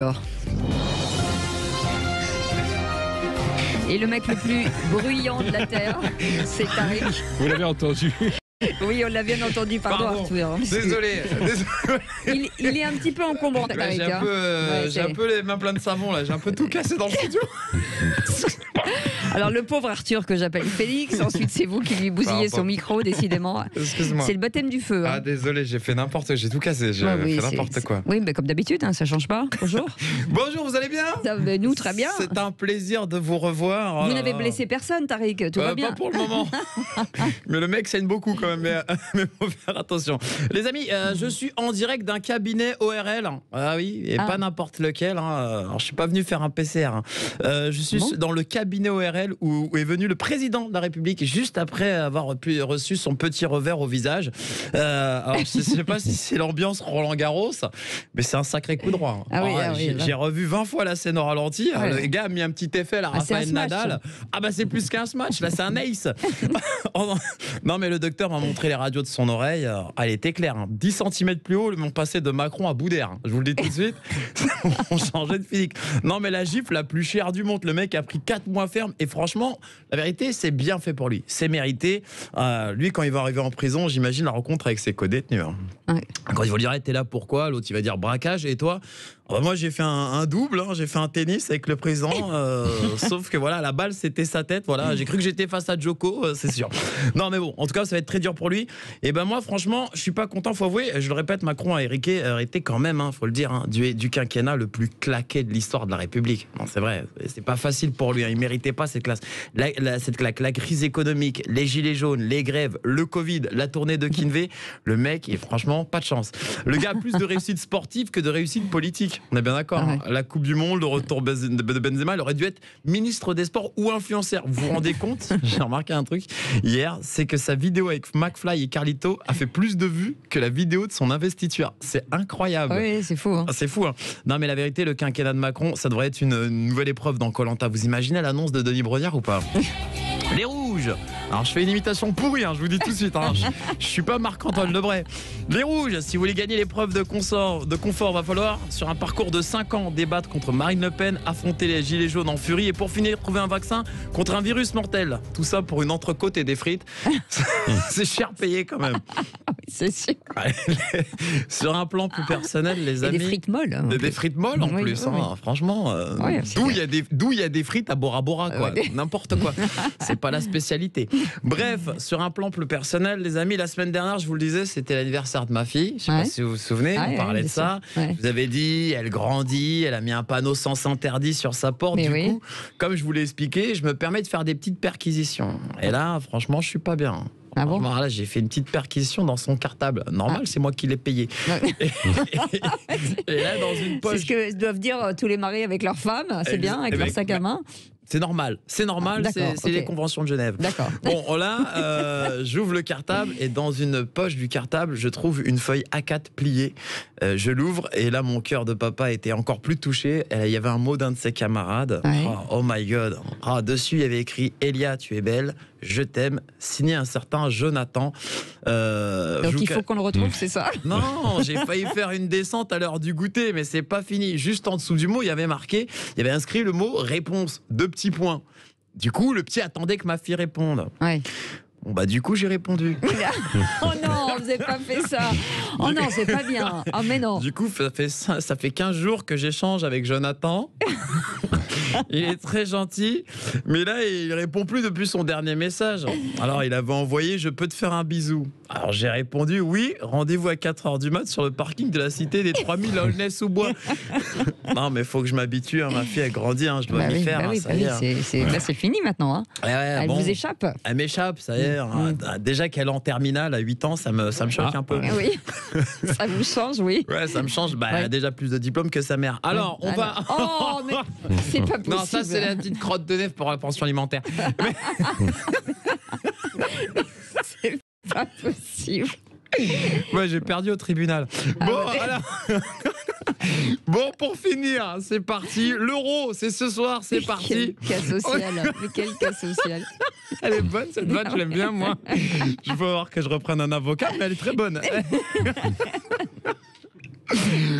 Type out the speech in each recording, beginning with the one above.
Alors. Et le mec le plus bruyant de la Terre, c'est Tariq. Vous l'avez entendu. Oui, on l'a bien entendu, pardon Arthur. Désolé. Il est un petit peu encombrant, Tariq. J'ai un peu les mains pleines de savon là, j'ai un peu tout cassé dans le studio. Alors le pauvre Arthur que j'appelle Félix, ensuite c'est vous qui lui bousillez son micro, décidément. Excuse-moi. C'est le baptême du feu. Ah désolé, j'ai fait n'importe quoi, j'ai tout cassé, j'ai fait n'importe quoi. Oui, mais comme d'habitude, hein, ça change pas. Bonjour. Bonjour, vous allez bien? Nous, très bien. C'est un plaisir de vous revoir. Vous n'avez blessé personne, Tariq, tout va bien. Pas pour le moment. Mais le mec saigne beaucoup quand même, mais faut faire attention. Les amis, je suis en direct d'un cabinet ORL. Ah oui, et pas n'importe lequel. Alors, je suis pas venu faire un PCR. Je suis dans le cabinet ORL où est venu le président de la République juste après avoir reçu son petit revers au visage. Alors, je sais pas si c'est l'ambiance Roland Garros, mais c'est un sacré coup droit. J'ai revu 20 fois la scène au ralenti. Le gars a mis un petit effet à Rafael Nadal. Ah bah c'est plus qu'un match, là c'est un ace. Non mais le docteur m'a montré les radios de son oreille. Elle était claire. 10 cm plus haut, ils m'ont passé de Macron à Boudère. Je vous le dis tout de suite. On changeait de physique. Non mais la gifle la plus chère du monde. Le mec a pris 4 mois ferme. Et franchement, la vérité, c'est bien fait pour lui. C'est mérité. Lui, quand il va arriver en prison, j'imagine la rencontre avec ses co-détenus. Ouais. Quand ils vont lui dire, t'es là pourquoi? L'autre, il va dire braquage. Et toi? Moi, j'ai fait un double. J'ai fait un tennis avec le président. Sauf que voilà, la balle, c'était sa tête. Voilà, j'ai cru que j'étais face à Djoko, c'est sûr. Non, mais bon, en tout cas, ça va être très dur pour lui. Et ben moi, franchement, je suis pas content. Faut avouer, je le répète, Macron a hérité quand même, faut le dire, du quinquennat le plus claqué de l'histoire de la République. Non, c'est vrai, c'est pas facile pour lui. Il méritait pas cette classe. Cette claque, la crise économique, les gilets jaunes, les grèves, le Covid, la tournée de Kinvey. Le mec, franchement, pas de chance. Le gars a plus de réussite sportive que de réussite politique. On est bien d'accord. La Coupe du Monde, le retour de Benzema, il aurait dû être ministre des Sports ou influenceur. Vous vous rendez compte? J'ai remarqué un truc hier, c'est que sa vidéo avec McFly et Carlito a fait plus de vues que la vidéo de son investiture. C'est incroyable. Oui, c'est fou. C'est fou. Non, mais la vérité, le quinquennat de Macron, ça devrait être une nouvelle épreuve dans Koh-Lanta. Vous imaginez l'annonce de Denis Brognard ou pas? Les rouges. Alors je fais une imitation pourrie, je vous dis tout de suite. Je suis pas Marc-Antoine Lebray. Les rouges, si vous voulez gagner l'épreuve de confort, va falloir sur un parcours de 5 ans débattre contre Marine Le Pen, affronter les gilets jaunes en furie et pour finir trouver un vaccin contre un virus mortel. Tout ça pour une entrecôte et des frites. C'est cher payé quand même. C'est sûr. Sur un plan plus personnel, les amis. Des frites molles. Des frites molles en plus. Franchement, d'où il y a des frites à Bora Bora, quoi. N'importe quoi. C'est pas la spécialité. Bref, sur un plan plus personnel, les amis, la semaine dernière, je vous le disais, c'était l'anniversaire de ma fille. Je sais pas si vous vous souvenez, on parlait de ça. Je vous avais dit, elle grandit, elle a mis un panneau sens interdit sur sa porte. Du coup, comme je vous l'ai expliqué, je me permets de faire des petites perquisitions. Et là, franchement, je suis pas bien. Ah bon? Là, j'ai fait une petite perquisition dans son cartable. Normal, c'est moi qui l'ai payé. Et là, dans une poche. C'est ce que doivent dire tous les maris avec leurs femmes. C'est bien, avec leur sac à main. C'est normal, c'est les conventions de Genève. D'accord. Bon, là, j'ouvre le cartable et dans une poche du cartable, je trouve une feuille A4 pliée. Je l'ouvre et là, mon cœur de papa était encore plus touché. Il y avait un mot d'un de ses camarades. Ouais. Oh my God. Dessus, il y avait écrit « Elia, tu es belle, je t'aime », signé un certain Jonathan. Donc il faut qu'on le retrouve, c'est ça? Non, j'ai failli faire une descente à l'heure du goûter, mais c'est pas fini. Juste en dessous du mot, il y avait inscrit le mot « réponse », 2 petits points. Du coup, le petit attendait que ma fille réponde. Ouais. Bon, du coup, j'ai répondu. Oh non, vous n'avez pas fait ça. Oh non, c'est pas bien. Oh mais non. Du coup, ça fait 15 jours que j'échange avec Jonathan. Il est très gentil, mais là, il répond plus depuis son dernier message. Alors, il avait envoyé « Je peux te faire un bisou ». Alors, j'ai répondu « Oui, rendez-vous à 4h du mat sur le parking de la cité des 3000 à Aulnay-sous-Bois ». Non, mais il faut que je m'habitue, ma fille a grandi, je dois m'y faire. C'est fini maintenant. Elle vous échappe. Elle m'échappe, ça y est. Déjà qu'elle est en terminale à 8 ans, ça me choque un peu. Oui, ça vous change, oui. Ouais, ça me change. Elle a déjà plus de diplômes que sa mère. Alors, on va... Oh, mais c'est pas possible. Non, ça, c'est la petite crotte de nez pour la pension alimentaire. C'est pas possible. Ouais, j'ai perdu au tribunal. Bon, pour finir, c'est parti. L'euro, c'est ce soir, c'est parti. Quel cas social. Quel cas social. Elle est bonne, cette vanne, je l'aime bien, moi. Je veux voir que je reprenne un avocat, mais elle est très bonne.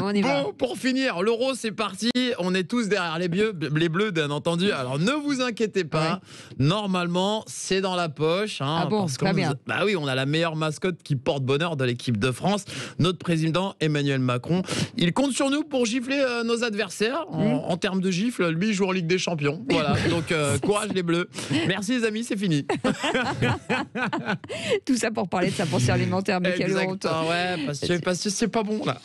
On y va. Bon, pour finir, l'euro, c'est parti. On est tous derrière les bleus, bien entendu. Alors, ne vous inquiétez pas. Normalement, c'est dans la poche. Ah bon, parce très bien. Bah oui, on a la meilleure mascotte qui porte bonheur de l'équipe de France. Notre président, Emmanuel Macron. Il compte sur nous pour gifler nos adversaires. En termes de gifle, lui, il joue en Ligue des Champions. Voilà. Donc, courage les bleus. Merci les amis, c'est fini. Tout ça pour parler de sa pensée alimentaire, mais quelle honte. Ouais, parce que c'est pas bon là.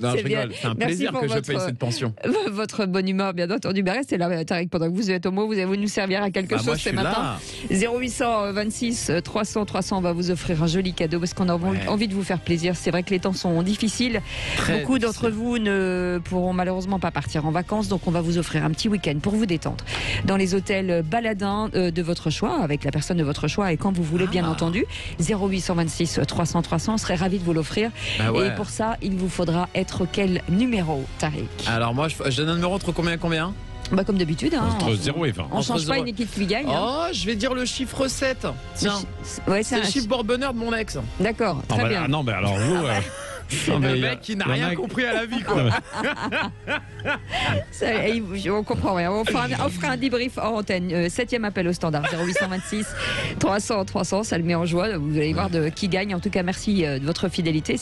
Non, je rigole. C'est un plaisir que je paye cette pension. Votre bonne humeur, bien entendu. Mais restez là, Tariq, pendant que vous êtes au mot, vous allez nous servir à quelque chose ce matin. 0826 300 300, on va vous offrir un joli cadeau parce qu'on a envie de vous faire plaisir. C'est vrai que les temps sont difficiles. Beaucoup d'entre vous ne pourront malheureusement pas partir en vacances, donc on va vous offrir un petit week-end pour vous détendre dans les hôtels baladins de votre choix, avec la personne de votre choix et quand vous voulez, bien entendu. 0826 300 300, on serait ravis de vous l'offrir. Et pour ça, il vous faudra être quel numéro, Tariq? Alors moi, je donne un numéro entre combien et combien? Bah comme d'habitude. Entre 0 et 20. On ne change pas une équipe qui gagne. Oh, je vais dire le chiffre 7. Tiens, c'est le chiffre porte-bonheur de mon ex. D'accord, très bien. Non, mais alors vous... le mec qui n'a rien compris à la vie, quoi. On comprend rien. On fera un débrief en antenne. 7e appel au standard. 0826 300 300. Ça le met en joie. Vous allez voir de qui gagne. En tout cas, merci de votre fidélité.